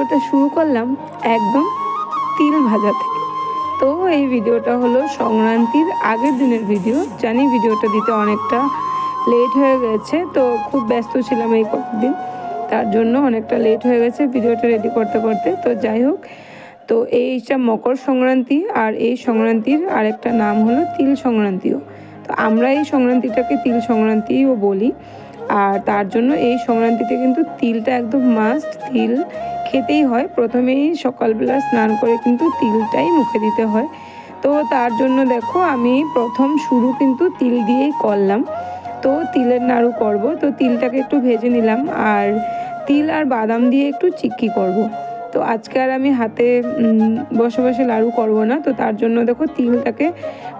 ভিডিওটা শুরু করলাম একদম তিল ভাজা থেকে। তো এই ভিডিওটা হলো সংক্রান্তির আগের দিনের ভিডিও। জানি ভিডিওটা দিতে অনেকটা লেট হয়ে গেছে, তো খুব ব্যস্ত ছিলাম এই কয়েকদিন, তার জন্য অনেকটা লেট হয়ে গেছে ভিডিওটা রেডি করতে করতে। তো যাই হোক, তো এইটা মকর সংক্রান্তি, আর এই সংক্রান্তির আরেকটা নাম হলো তিল সংক্রান্তিও। তো আমরা এই সংক্রান্তিটাকে তিল সংক্রান্তিও বলি। আর তার জন্য এই সংক্রান্তিতে কিন্তু তিলটা একদম মাস্ট, তিল খেতেই হয়। প্রথমেই সকালবেলা স্নান করে কিন্তু তিলটাই মুখে দিতে হয়। তো তার জন্য দেখো আমি প্রথম শুরু কিন্তু তিল দিয়েই করলাম। তো তিলের নাড়ু করব, তো তিলটাকে একটু ভেজে নিলাম, আর তিল আর বাদাম দিয়ে একটু চিক্কি করব। তো আজকে আর আমি হাতে বসে বসে লাড়ু করব না। তো তার জন্য দেখো তিলটাকে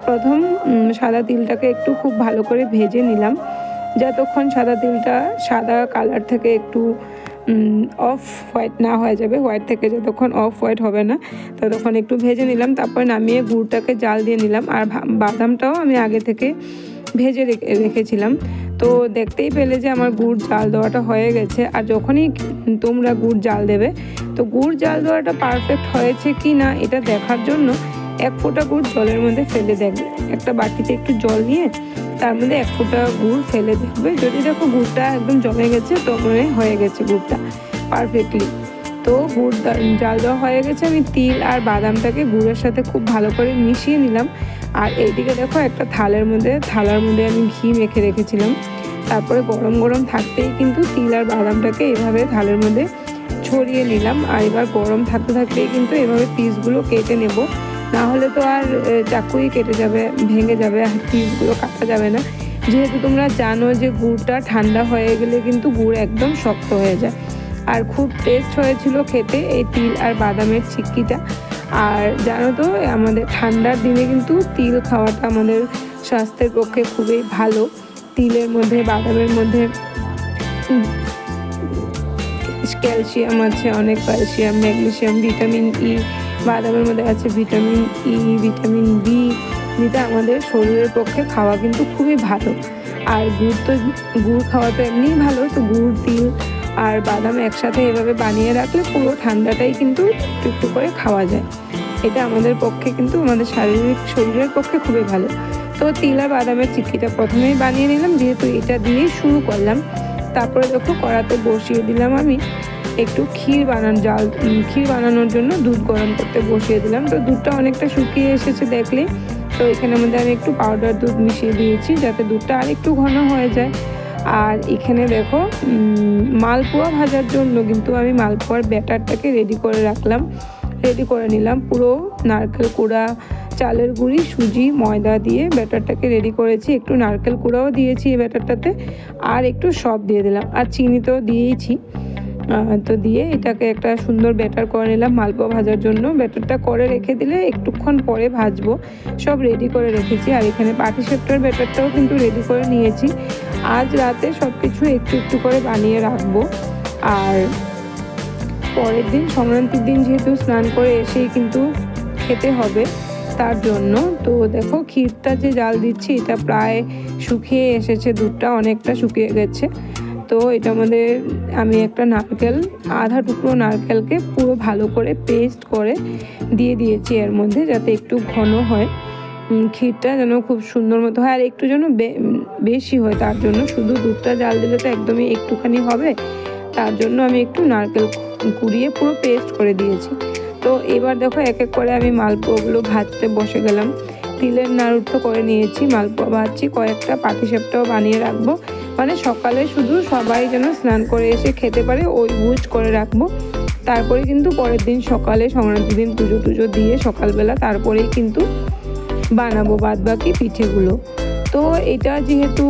প্রথম সাদা তিলটাকে একটু খুব ভালো করে ভেজে নিলাম, যতক্ষণ সাদা তিলটা সাদা কালার থেকে একটু অফ হোয়াইট না হয়ে যাবে, হোয়াইট থেকে যতক্ষণ অফ হোয়াইট হবে না ততক্ষণ একটু ভেজে নিলাম। তারপর নামিয়ে গুড়টাকে জাল দিয়ে নিলাম, আর বাদামটাও আমি আগে থেকে ভেজে রেখেছিলাম। তো দেখতেই পেলে যে আমার গুড় জাল দেওয়াটা হয়ে গেছে। আর যখনই তোমরা গুড় জাল দেবে, তো গুড় জাল দেওয়াটা পারফেক্ট হয়েছে কি না এটা দেখার জন্য এক ফোঁটা গুড় জলের মধ্যে ফেলে দেখবে। একটা বাটিতে একটু জল নিয়ে তার মধ্যে এক ফোঁটা গুড় ফেলে দেখবে, যদি দেখো গুড়টা একদম জমে গেছে তো মনে হয়ে গেছে গুড়টা পারফেক্টলি। তো গুড় জাল দেওয়া হয়ে গেছে। আমি তিল আর বাদামটাকে গুড়ের সাথে খুব ভালো করে মিশিয়ে নিলাম। আর এইদিকে দেখো একটা থালার মধ্যে আমি ঘি মেখে রেখেছিলাম। তারপরে গরম গরম থাকতেই কিন্তু তিল আর বাদামটাকে এভাবে থালের মধ্যে ছড়িয়ে নিলাম। আর এবার গরম থাকতে থাকতেই কিন্তু এভাবে পিসগুলো কেটে নেব, না হলে তো আর চাকুই কেটে যাবে, ভেঙে যাবে, আর পিসগুলো কাটা যাবে না। যেহেতু তোমরা জানো যে গুড়টা ঠান্ডা হয়ে গেলে কিন্তু গুড় একদম শক্ত হয়ে যায়। আর খুব টেস্ট হয়েছিল খেতে এই তিল আর বাদামের চিক্কিটা। আর জানো তো আমাদের ঠান্ডার দিনে কিন্তু তিল খাওয়াটা আমাদের স্বাস্থ্যের পক্ষে খুবই ভালো। তিলের মধ্যে বাদামের মধ্যে ক্যালসিয়াম আছে, অনেক ক্যালসিয়াম, ম্যাগনেসিয়াম, ভিটামিন ই। বাদামের মধ্যে আছে ভিটামিন ই, ভিটামিন বি, যেটা আমাদের শরীরের পক্ষে খাওয়া কিন্তু খুবই ভালো। আর গুড় খাওয়া তো এমনিই ভালো। তো গুড়, তিল আর বাদাম একসাথে এভাবে বানিয়ে রাখলে পুরো ঠান্ডাটাই কিন্তু একটু একটু করে খাওয়া যায়। এটা আমাদের পক্ষে কিন্তু আমাদের শরীরের পক্ষে খুবই ভালো। তো তিল আর বাদামের চিক্কিটা প্রথমেই বানিয়ে নিলাম, যেহেতু এটা দিয়েই শুরু করলাম। তারপরে দেখো কড়াতে বসিয়ে দিলাম আমি একটু ক্ষীর বানানোর জন্য দুধ গরম করতে বসিয়ে দিলাম। তো দুধটা অনেকটা শুকিয়ে এসেছে দেখলে। তো এখানের মধ্যে আমি একটু পাউডার দুধ মিশিয়ে দিয়েছি যাতে দুধটা আর একটু ঘন হয়ে যায়। আর এখানে দেখো মালপোয়া ভাজার জন্য কিন্তু আমি মালপোয়ার ব্যাটারটাকে রেডি করে নিলাম। পুরো নারকেল কুড়া, চালের গুঁড়ি, সুজি, ময়দা দিয়ে ব্যাটারটাকে রেডি করেছি। একটু নারকেল কুড়াও দিয়েছি এই ব্যাটারটাতে, আর একটু সব দিয়ে দিলাম, আর চিনি তো দিয়েইছি। তো দিয়ে এটাকে একটা সুন্দর ব্যাটার করে নিলাম মালপোয়া ভাজার জন্য। ব্যাটারটা করে রেখে দিলে একটুক্ষণ পরে ভাজবো, সব রেডি করে রেখেছি। আর এখানে পাটিসাপটার ব্যাটারটাও কিন্তু রেডি করে নিয়েছি। আজ রাতে সব কিছু একটু একটু করে বানিয়ে রাখবো। আর পরের দিন সংক্রান্তির দিন যেহেতু স্নান করে এসেই কিন্তু খেতে হবে, তার জন্য। তো দেখো ক্ষীরটা যে জাল দিচ্ছি এটা প্রায় শুকিয়ে এসেছে, দুধটা অনেকটা শুকিয়ে গেছে। তো এটার মধ্যে আমি একটা আধা টুকরো নারকেলকে পুরো ভালো করে পেস্ট করে দিয়ে দিয়েছি এর মধ্যে, যাতে একটু ঘন হয় ক্ষীরটা, যেন খুব সুন্দর মতো হয় আর একটু যেন বেশি হয়। তার জন্য শুধু দুধটা জাল দিলে তো একদমই একটুখানি হবে, তার জন্য আমি একটু নারকেল কুড়িয়ে পুরো পেস্ট করে দিয়েছি। তো এবার দেখো এক এক করে আমি মালপোয়াগুলো ভাজতে বসে গেলাম। তিলের নাড়ু তো করে নিয়েছি, মালপোয়া ভাজছি, কয়েকটা পাটিসাপটাও বানিয়ে রাখবো, মানে সকালে শুধু সবাই যেন স্নান করে এসে খেতে পারে ওই বুঝ করে রাখবো। তারপরে কিন্তু পরের দিন সকালে সংক্রান্তির দিন পুজো দিয়ে সকালবেলা তারপরেই কিন্তু বানাবো বাদবাকি পিঠেগুলো। তো এটা যেহেতু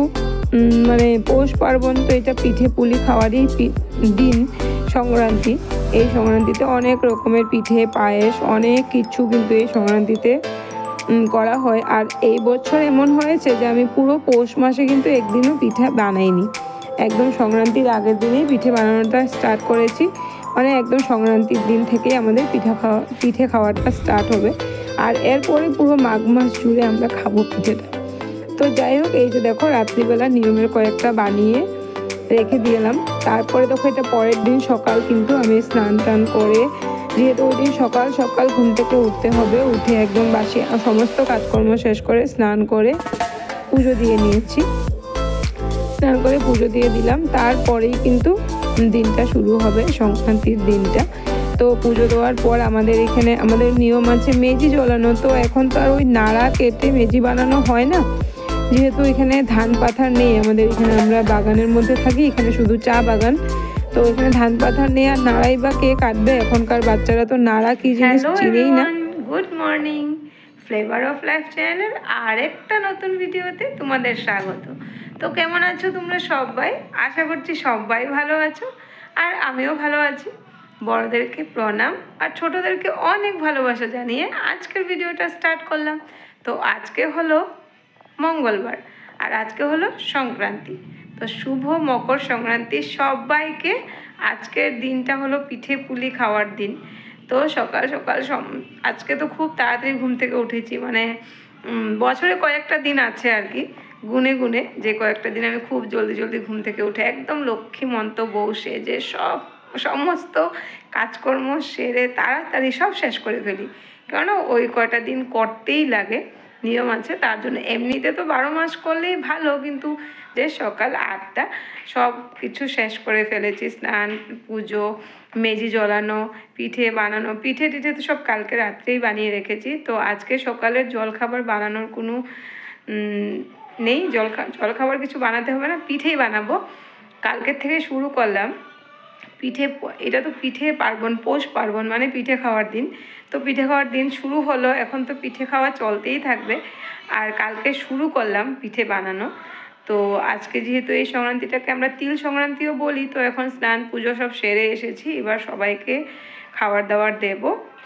মানে পৌষ পার্বণ, তো এটা পিঠে পুলি খাওয়ারই দিন সংক্রান্তি। এই সংক্রান্তিতে অনেক রকমের পিঠে, পায়েস, অনেক কিছু কিন্তু এই সংক্রান্তিতে করা হয়। আর এই বছর এমন হয়েছে যে আমি পুরো পৌষ মাসে কিন্তু একদিনও পিঠে বানাইনি, একদম সংক্রান্তির আগের দিনেই পিঠে বানানোটা স্টার্ট করেছি। মানে একদম সংক্রান্তির দিন থেকেই আমাদের পিঠে খাওয়াটা স্টার্ট হবে, আর এরপরে পুরো মাঘ মাস জুড়ে আমরা খাবো পিঠেটা। তো যাই হোক, এই যে দেখো রাত্রিবেলা নিয়মের কয়েকটা বানিয়ে রেখে দিলাম। তারপরে দেখো এটা পরের দিন সকাল কিন্তু আমি স্নান টান করে, যেহেতু ওই দিন সকাল সকাল ঘুম থেকে উঠতে হবে, উঠে একদম বাসি সমস্ত কাজকর্ম শেষ করে স্নান করে পুজো দিয়ে নিয়েছি। স্নান করে পুজো দিয়ে দিলাম, তারপরেই কিন্তু দিনটা শুরু হবে, সংক্রান্তির দিনটা। তো পুজো দেওয়ার পর আমাদের এখানে আমাদের নিয়ম আছে মেজি জ্বলানো। তো এখন তো আর ওই নাড়া কেটে মেজি বানানো হয় না, যেহেতু এখানে ধান পাথার নেই আমাদের এখানে, আমরা বাগানের মধ্যে থাকি, এখানে শুধু চা বাগান। তো এখানে ধান পাথার নেই, আর নাড়াই বা কে কাটবে, এখনকার বাচ্চারা তো নাড়া কি জিনিস চিনেই না। Good morning, flavour of life চ্যানেলের আরেকটা নতুন ভিডিওতে তোমাদের স্বাগত। তো কেমন আছো তোমরা সবাই? আশা করছি সবাই ভালো আছো, আর আমিও ভালো আছি। বড়দেরকে প্রণাম আর ছোটদেরকে অনেক ভালোবাসা জানিয়ে আজকের ভিডিওটা স্টার্ট করলাম। তো আজকে হলো মঙ্গলবার, আর আজকে হলো সংক্রান্তি। তো শুভ মকর সংক্রান্তি সবাইকে। আজকের দিনটা হলো পিঠে পুলি খাওয়ার দিন। তো সকাল সকাল আজকে তো খুব তাড়াতাড়ি ঘুম থেকে উঠেছি, মানে বছরে কয়েকটা দিন আছে আর কি, গুনে গুনে যে কয়েকটা দিন আমি খুব জলদি জলদি ঘুম থেকে উঠে একদম লক্ষ্মীমন্ত বউ সেজে সমস্ত কাজকর্ম সেরে তাড়াতাড়ি সব শেষ করে ফেলি, কারণ ওই কয়টা দিন করতেই লাগে, নিয়ম আছে তার জন্য। এমনিতে তো 12 মাস করলেই ভালো, কিন্তু যে সকাল 8টা সব কিছু শেষ করে ফেলেছি, স্নান, পুজো, মেজি জ্বলানো, পিঠে বানানো। পিঠে টিঠে তো সব কালকে রাত্রেই বানিয়ে রেখেছি। তো আজকে সকালের জলখাবার বানানোর কোনো নেই, জলখাবার কিছু বানাতে হবে না, পিঠেই বানাবো। কালকের থেকে শুরু করলাম পিঠে, এটা তো পিঠে পার্বণ, পৌষ পার্বণ মানে পিঠে খাওয়ার দিন। তো পিঠে খাওয়ার দিন শুরু হলো, এখন তো পিঠে খাওয়া চলতেই থাকবে। আর কালকে শুরু করলাম পিঠে বানানো। তো আজকে যেহেতু এই সংক্রান্তিটাকে আমরা তিল সংক্রান্তিও বলি, তো এখন স্নান পুজো সব সেরে এসেছি, এবার সবাইকে খাবার দাবার দেব।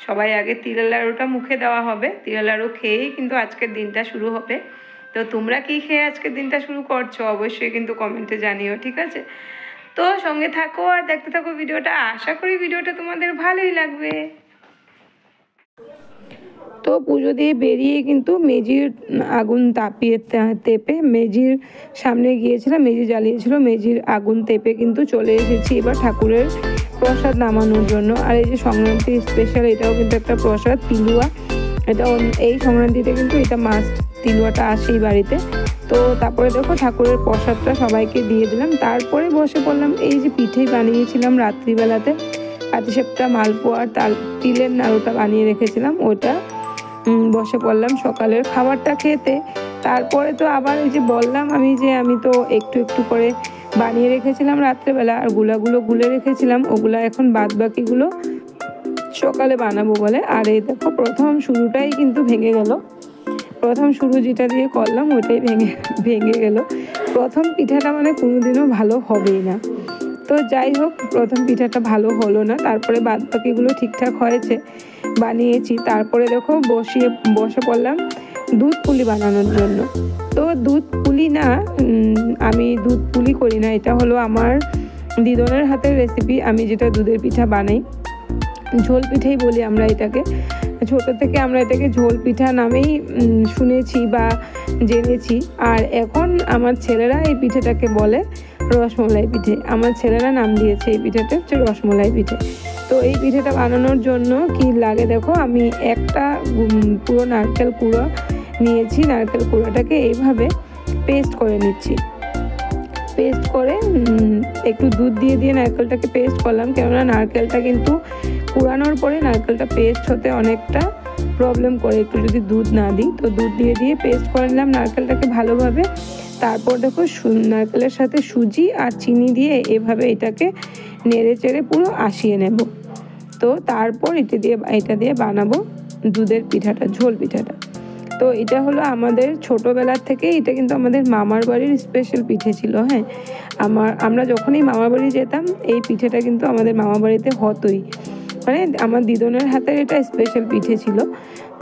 সবাই আগে তিলের লাড়ুটা মুখে দেওয়া হবে, তিলের লাড়ু খেয়েই কিন্তু আজকের দিনটা শুরু হবে। তো তোমরা কি খেয়ে আজকের দিনটা শুরু করছো অবশ্যই কিন্তু কমেন্টে জানিও, ঠিক আছে? তো সঙ্গে থাকো আর দেখতে থাকো ভিডিওটা, আশা করি ভিডিওটা তোমাদের ভালোই লাগবে। তো পুজো দিয়ে বেরিয়ে কিন্তু মেজির আগুন তেপে মেজির সামনে গিয়েছিলাম, মেজি জ্বালিয়েছিল, মেজির আগুন তেপে কিন্তু চলে এসেছি এবার ঠাকুরের প্রসাদ নামানোর জন্য। আর এই যে সংক্রান্তি স্পেশাল, এটাও কিন্তু একটা প্রসাদ, তিলুয়া। এটা এই সংক্রান্তিতে কিন্তু এটা মাস্ট, তিলুয়াটা আসেই বাড়িতে। তো তারপরে দেখো ঠাকুরের প্রসাদটা সবাইকে দিয়ে দিলাম, তারপরে বসে পড়লাম। এই যে পিঠেই বানিয়েছিলাম রাত্রিবেলাতে, পাটিসাপটা, মালপোয়া আর তিলের নাড়ুটা বানিয়ে রেখেছিলাম, ওটা বসে পড়লাম সকালের খাবারটা খেতে। তারপরে তো আবার এই যে বললাম আমি তো একটু একটু করে বানিয়ে রেখেছিলাম রাত্রেবেলা, আর গুলাগুলো গুলে রেখেছিলাম, ওগুলা এখন বাদ বাকিগুলো সকালে বানাবো বলে। আর এই দেখো প্রথম শুরুটাই কিন্তু ভেঙে গেল, প্রথম শুরু যেটা দিয়ে করলাম ওটাই ভেঙে গেল। প্রথম পিঠাটা মানে কোনোদিনও ভালো হবেই না। তো যাই হোক, প্রথম পিঠাটা ভালো হলো না, তারপরে বাদ বাকিগুলো ঠিকঠাক হয়েছে, বানিয়েছি। তারপরে দেখো বসে পড়লাম দুধ পুলি বানানোর জন্য। তো দুধ পুলি না, আমি দুধ পুলি করি না, এটা হলো আমার দিদনের হাতের রেসিপি। আমি যেটা দুধের পিঠা বানাই, ঝোল পিঠাই বলি আমরা এটাকে, ছোটো থেকে আমরা এটাকে ঝোল পিঠা নামেই শুনেছি বা জেনেছি। আর এখন আমার ছেলেরা এই পিঠেটাকে বলে রসমলাই পিঠে, আমার ছেলেরা নাম দিয়েছে এই পিঠেটা হচ্ছে রসমলাই পিঠে। তো এই পিঠেটা বানানোর জন্য কি লাগে দেখো, আমি একটা পুরো নারকেল কুড়ো নিয়েছি, নারকেল কুড়োটাকে এইভাবে পেস্ট করে নিচ্ছি। পেস্ট করে একটু দুধ দিয়ে নারকেলটাকে পেস্ট করলাম, কেননা নারকেলটা কিন্তু কুড়ানোর পরে নারকেলটা পেস্ট হতে অনেকটা প্রবলেম করে একটু যদি দুধ না দিই। তো দুধ দিয়ে পেস্ট করে নিলাম নারকেলটাকে ভালোভাবে। তারপর দেখো নারকেলের সাথে সুজি আর চিনি দিয়ে এভাবে এটাকে নেড়ে চেড়ে পুরো আশিয়ে নেব। তো তারপর এটা দিয়ে বানাবো দুধের পিঠাটা, ঝোল পিঠাটা। তো এটা হলো আমাদের ছোটোবেলার থেকে, এটা কিন্তু আমাদের মামার বাড়ির স্পেশাল পিঠে ছিল। হ্যাঁ, আমরা যখনই মামার বাড়ি যেতাম এই পিঠেটা কিন্তু আমাদের মামা বাড়িতে হতোই, মানে আমার দিদনের হাতের এটা স্পেশাল পিঠে ছিল।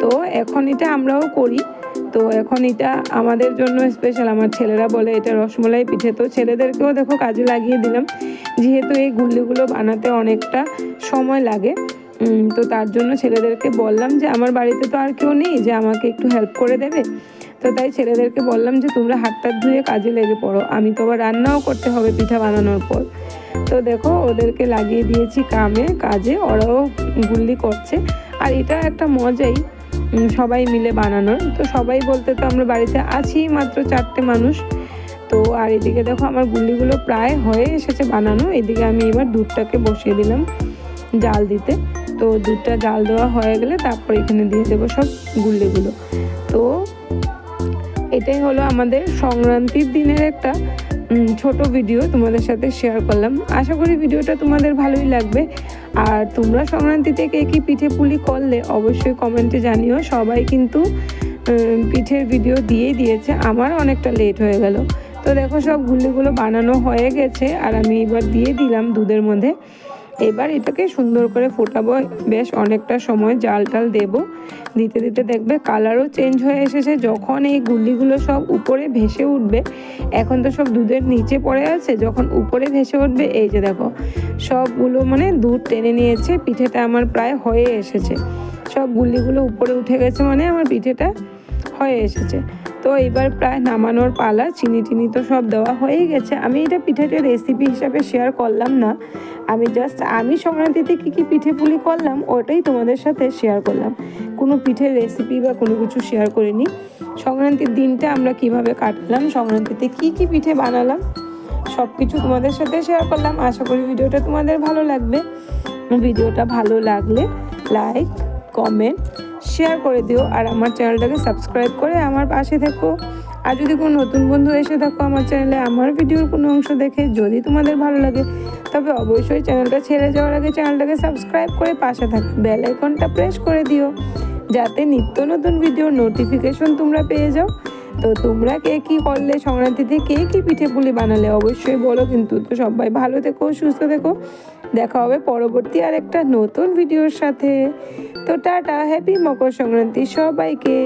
তো এখন এটা আমরাও করি, তো এখন এটা আমাদের জন্য স্পেশাল। আমার ছেলেরা বলে এটা রসমলাই পিঠে, তো ছেলেদেরকেও দেখো কাজে লাগিয়ে দিলাম, যেহেতু এই গুল্লিগুলো বানাতে অনেকটা সময় লাগে। তো তার জন্য ছেলেদেরকে বললাম যে আমার বাড়িতে তো আর কেউ নেই যে আমাকে একটু হেল্প করে দেবে, তো তাই ছেলেদেরকে বললাম যে তোমরা হাত টাত ধুয়ে কাজে লেগে পড়ো, আমি তো আবার রান্নাও করতে হবে পিঠা বানানোর পর। তো দেখো ওদেরকে লাগিয়ে দিয়েছি কাজে, ওরাও গুল্লি করছে। আর এটা একটা মজাই সবাই মিলে বানানোর। তো সবাই বলতে তো আমরা বাড়িতে আছি মাত্র 4টে মানুষ। তো আর এদিকে দেখো আমার গুল্লিগুলো প্রায় হয়ে এসেছে বানানো। এদিকে আমি এবার দুধটাকে বসিয়ে দিলাম জাল দিতে। তো দুধটা জাল দেওয়া হয়ে গেলে তারপর এখানে দিয়ে দেবো সব গুল্লিগুলো। তো এটাই হলো আমাদের সংক্রান্তির দিনের একটা ছোট ভিডিও তোমাদের সাথে শেয়ার করলাম। আশা করি ভিডিওটা তোমাদের ভালোই লাগবে। আর তোমরা সংক্রান্তিতে কে কী পিঠে পুলি করলে অবশ্যই কমেন্টে জানিও। সবাই কিন্তু পিঠের ভিডিও দিয়েই দিয়েছে, আমার অনেকটা লেট হয়ে গেল। তো দেখো সব গুলিগুলো বানানো হয়ে গেছে আর আমি এবার দিয়ে দিলাম দুধের মধ্যে। এবার এটাকে সুন্দর করে ফোটাবো, বেশ অনেকটা সময় জাল টাল দেবো। দিতে দিতে দেখবে কালারও চেঞ্জ হয়ে এসেছে। যখন এই গুলিগুলো সব উপরে ভেসে উঠবে, এখন তো সব দুধের নিচে পড়ে আছে, যখন উপরে ভেসে উঠবে এই যে দেখো সবগুলো মানে দুধ টেনে নিয়েছে, পিঠেটা আমার প্রায় হয়ে এসেছে। সব গুলিগুলো উপরে উঠে গেছে মানে আমার পিঠেটা হয়ে এসেছে। তো এবার প্রায় নামানোর পালা। চিনি টিনি তো সব দেওয়া হয়েই গেছে। আমি এটা পিঠেটা রেসিপি হিসাবে শেয়ার করলাম না, আমি সংক্রান্তিতে কী কী পিঠে পুলি করলাম ওটাই তোমাদের সাথে শেয়ার করলাম। কোনো পিঠের রেসিপি বা কোনো কিছু শেয়ার করিনি। সংক্রান্তির দিনটা আমরা কিভাবে কাটলাম, সংক্রান্তিতে কী কী পিঠে বানালাম সব কিছু তোমাদের সাথে শেয়ার করলাম। আশা করি ভিডিওটা তোমাদের ভালো লাগবে। ভিডিওটা ভালো লাগলে লাইক কমেন্ট শেয়ার করে দিও। আর আমার চ্যানেলটাকে সাবস্ক্রাইব করে আমার পাশে থেকো। আর যদি কোনো নতুন বন্ধু এসে থাকো আমার চ্যানেলে, আমার ভিডিওর কোনো অংশ দেখে যদি তোমাদের ভালো লাগে, তবে অবশ্যই চ্যানেলটা ছেড়ে যাওয়ার আগে চ্যানেলটাকে সাবস্ক্রাইব করে পাশে থাকা বেল আইকনটা প্রেস করে দিও, যাতে নিত্য নতুন ভিডিওর নোটিফিকেশন তোমরা পেয়ে যাও। তো তোমরা কে কী করলে সংক্রান্তিতে, কে কী পিঠে পুলি বানালে অবশ্যই বলো কিন্তু। তো সবাই ভালো থেকো, সুস্থ থেকো। দেখা হবে পরবর্তী আর একটা নতুন ভিডিওর সাথে। তো টাটা, হ্যাপি মকর সংক্রান্তি সবাইকে।